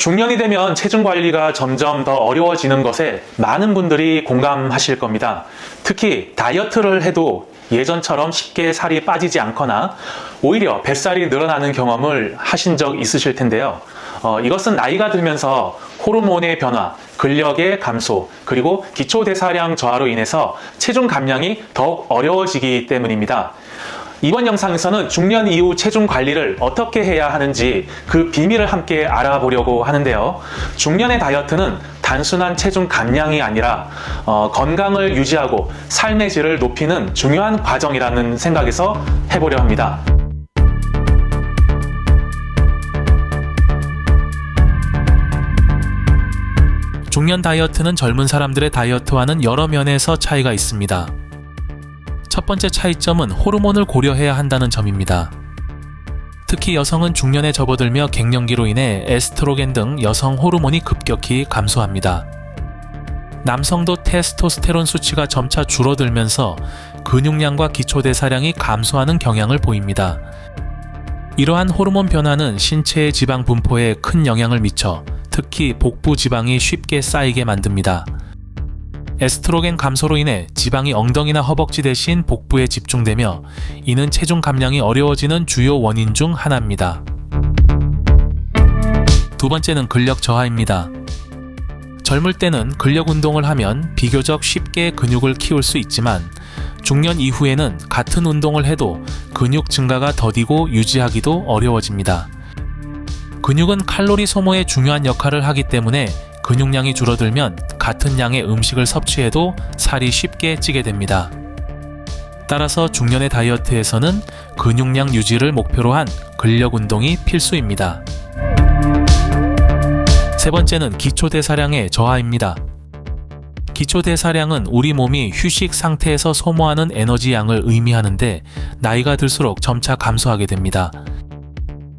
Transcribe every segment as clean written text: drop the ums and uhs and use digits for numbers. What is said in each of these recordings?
중년이 되면 체중 관리가 점점 더 어려워지는 것에 많은 분들이 공감하실 겁니다. 특히 다이어트를 해도 예전처럼 쉽게 살이 빠지지 않거나 오히려 뱃살이 늘어나는 경험을 하신 적 있으실 텐데요. 이것은 나이가 들면서 호르몬의 변화, 근력의 감소, 그리고 기초대사량 저하로 인해서 체중 감량이 더욱 어려워지기 때문입니다. 이번 영상에서는 중년 이후 체중 관리를 어떻게 해야 하는지 그 비밀을 함께 알아보려고 하는데요. 중년의 다이어트는 단순한 체중 감량이 아니라 건강을 유지하고 삶의 질을 높이는 중요한 과정이라는 생각에서 해보려 합니다. 중년 다이어트는 젊은 사람들의 다이어트와는 여러 면에서 차이가 있습니다. 첫 번째 차이점은 호르몬을 고려해야 한다는 점입니다. 특히 여성은 중년에 접어들며 갱년기로 인해 에스트로겐 등 여성 호르몬이 급격히 감소합니다. 남성도 테스토스테론 수치가 점차 줄어들면서 근육량과 기초대사량이 감소하는 경향을 보입니다. 이러한 호르몬 변화는 신체의 지방 분포에 큰 영향을 미쳐 특히 복부 지방이 쉽게 쌓이게 만듭니다. 에스트로겐 감소로 인해 지방이 엉덩이나 허벅지 대신 복부에 집중되며 이는 체중 감량이 어려워지는 주요 원인 중 하나입니다. 두 번째는 근력 저하입니다. 젊을 때는 근력 운동을 하면 비교적 쉽게 근육을 키울 수 있지만 중년 이후에는 같은 운동을 해도 근육 증가가 더디고 유지하기도 어려워집니다. 근육은 칼로리 소모에 중요한 역할을 하기 때문에 근육량이 줄어들면 같은 양의 음식을 섭취해도 살이 쉽게 찌게 됩니다. 따라서 중년의 다이어트에서는 근육량 유지를 목표로 한 근력 운동이 필수입니다. 세 번째는 기초대사량의 저하입니다. 기초대사량은 우리 몸이 휴식 상태에서 소모하는 에너지 양을 의미하는데 나이가 들수록 점차 감소하게 됩니다.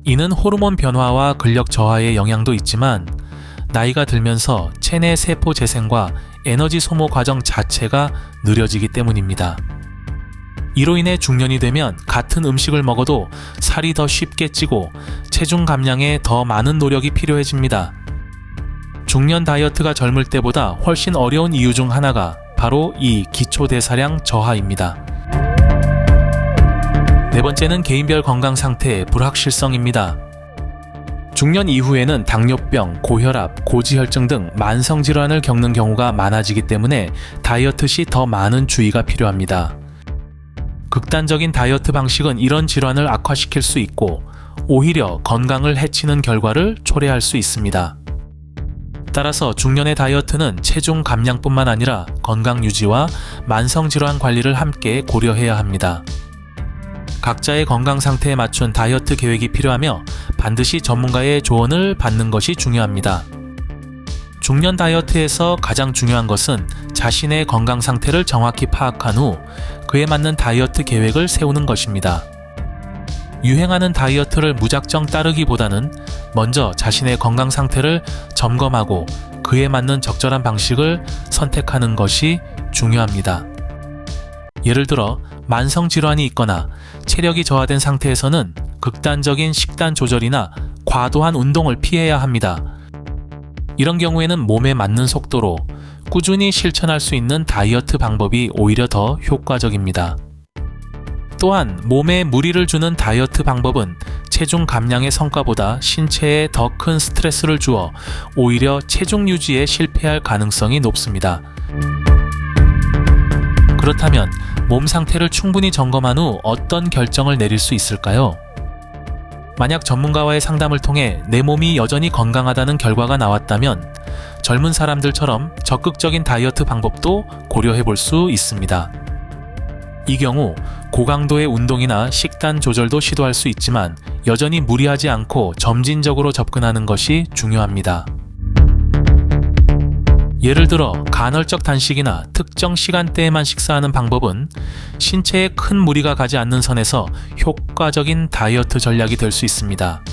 이는 호르몬 변화와 근력 저하의 영향도 있지만 나이가 들면서 체내 세포 재생과 에너지 소모 과정 자체가 느려지기 때문입니다. 이로 인해 중년이 되면 같은 음식을 먹어도 살이 더 쉽게 찌고 체중 감량에 더 많은 노력이 필요해집니다. 중년 다이어트가 젊을 때보다 훨씬 어려운 이유 중 하나가 바로 이 기초대사량 저하입니다. 네 번째는 개인별 건강 상태의 불확실성입니다. 중년 이후에는 당뇨병, 고혈압, 고지혈증 등 만성질환을 겪는 경우가 많아지기 때문에 다이어트 시 더 많은 주의가 필요합니다. 극단적인 다이어트 방식은 이런 질환을 악화시킬 수 있고 오히려 건강을 해치는 결과를 초래할 수 있습니다. 따라서 중년의 다이어트는 체중 감량뿐만 아니라 건강 유지와 만성질환 관리를 함께 고려해야 합니다. 각자의 건강 상태에 맞춘 다이어트 계획이 필요하며 반드시 전문가의 조언을 받는 것이 중요합니다. 중년 다이어트에서 가장 중요한 것은 자신의 건강 상태를 정확히 파악한 후 그에 맞는 다이어트 계획을 세우는 것입니다. 유행하는 다이어트를 무작정 따르기보다는 먼저 자신의 건강 상태를 점검하고 그에 맞는 적절한 방식을 선택하는 것이 중요합니다. 예를 들어 만성 질환이 있거나 체력이 저하된 상태에서는 극단적인 식단 조절이나 과도한 운동을 피해야 합니다. 이런 경우에는 몸에 맞는 속도로 꾸준히 실천할 수 있는 다이어트 방법이 오히려 더 효과적입니다. 또한 몸에 무리를 주는 다이어트 방법은 체중 감량의 성과보다 신체에 더 큰 스트레스를 주어 오히려 체중 유지에 실패할 가능성이 높습니다. 그렇다면 몸 상태를 충분히 점검한 후 어떤 결정을 내릴 수 있을까요? 만약 전문가와의 상담을 통해 내 몸이 여전히 건강하다는 결과가 나왔다면 젊은 사람들처럼 적극적인 다이어트 방법도 고려해 볼 수 있습니다. 이 경우 고강도의 운동이나 식단 조절도 시도할 수 있지만 여전히 무리하지 않고 점진적으로 접근하는 것이 중요합니다. 예를 들어 간헐적 단식이나 특정 시간대에만 식사하는 방법은 신체에 큰 무리가 가지 않는 선에서 효과적인 다이어트 전략이 될 수 있습니다.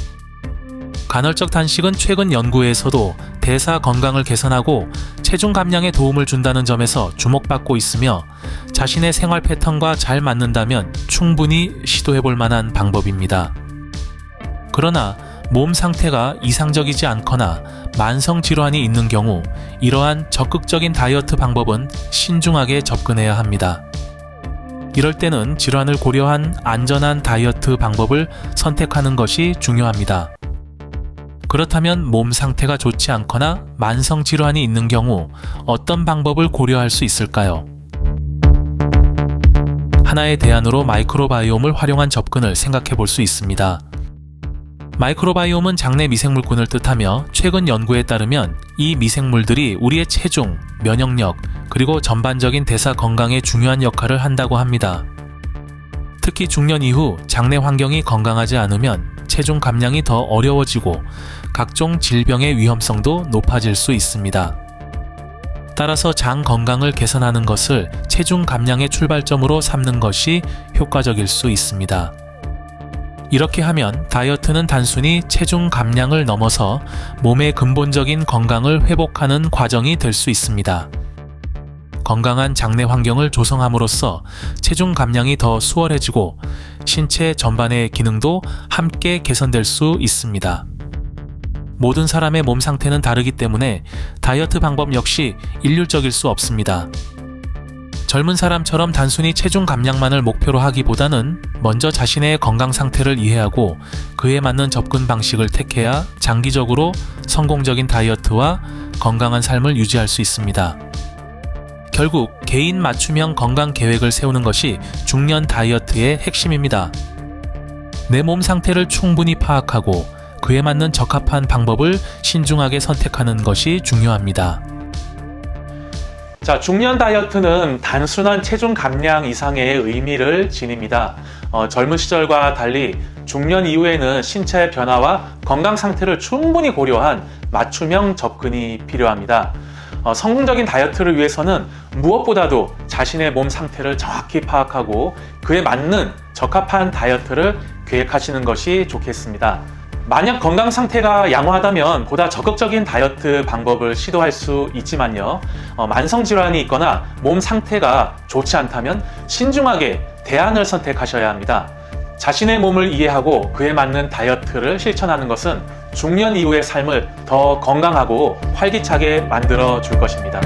간헐적 단식은 최근 연구에서도 대사 건강을 개선하고 체중 감량에 도움을 준다는 점에서 주목받고 있으며 자신의 생활 패턴과 잘 맞는다면 충분히 시도해볼 만한 방법입니다. 그러나 몸 상태가 이상적이지 않거나 만성 질환이 있는 경우 이러한 적극적인 다이어트 방법은 신중하게 접근해야 합니다. 이럴 때는 질환을 고려한 안전한 다이어트 방법을 선택하는 것이 중요합니다. 그렇다면 몸 상태가 좋지 않거나 만성 질환이 있는 경우 어떤 방법을 고려할 수 있을까요? 하나의 대안으로 마이크로바이옴을 활용한 접근을 생각해 볼 수 있습니다. 마이크로바이옴은 장내 미생물군을 뜻하며 최근 연구에 따르면 이 미생물들이 우리의 체중, 면역력, 그리고 전반적인 대사 건강에 중요한 역할을 한다고 합니다. 특히 중년 이후 장내 환경이 건강하지 않으면 체중 감량이 더 어려워지고 각종 질병의 위험성도 높아질 수 있습니다. 따라서 장 건강을 개선하는 것을 체중 감량의 출발점으로 삼는 것이 효과적일 수 있습니다. 이렇게 하면 다이어트는 단순히 체중 감량을 넘어서 몸의 근본적인 건강을 회복하는 과정이 될 수 있습니다. 건강한 장내 환경을 조성함으로써 체중 감량이 더 수월해지고 신체 전반의 기능도 함께 개선될 수 있습니다. 모든 사람의 몸 상태는 다르기 때문에 다이어트 방법 역시 일률적일 수 없습니다. 젊은 사람처럼 단순히 체중 감량만을 목표로 하기보다는 먼저 자신의 건강 상태를 이해하고 그에 맞는 접근 방식을 택해야 장기적으로 성공적인 다이어트와 건강한 삶을 유지할 수 있습니다. 결국 개인 맞춤형 건강 계획을 세우는 것이 중년 다이어트의 핵심입니다. 내 몸 상태를 충분히 파악하고 그에 맞는 적합한 방법을 신중하게 선택하는 것이 중요합니다. 자, 중년 다이어트는 단순한 체중 감량 이상의 의미를 지닙니다. 젊은 시절과 달리 중년 이후에는 신체 변화와 건강 상태를 충분히 고려한 맞춤형 접근이 필요합니다. 성공적인 다이어트를 위해서는 무엇보다도 자신의 몸 상태를 정확히 파악하고 그에 맞는 적합한 다이어트를 계획하시는 것이 좋겠습니다. 만약 건강 상태가 양호하다면 보다 적극적인 다이어트 방법을 시도할 수 있지만요. 만성 질환이 있거나 몸 상태가 좋지 않다면 신중하게 대안을 선택하셔야 합니다. 자신의 몸을 이해하고 그에 맞는 다이어트를 실천하는 것은 중년 이후의 삶을 더 건강하고 활기차게 만들어 줄 것입니다.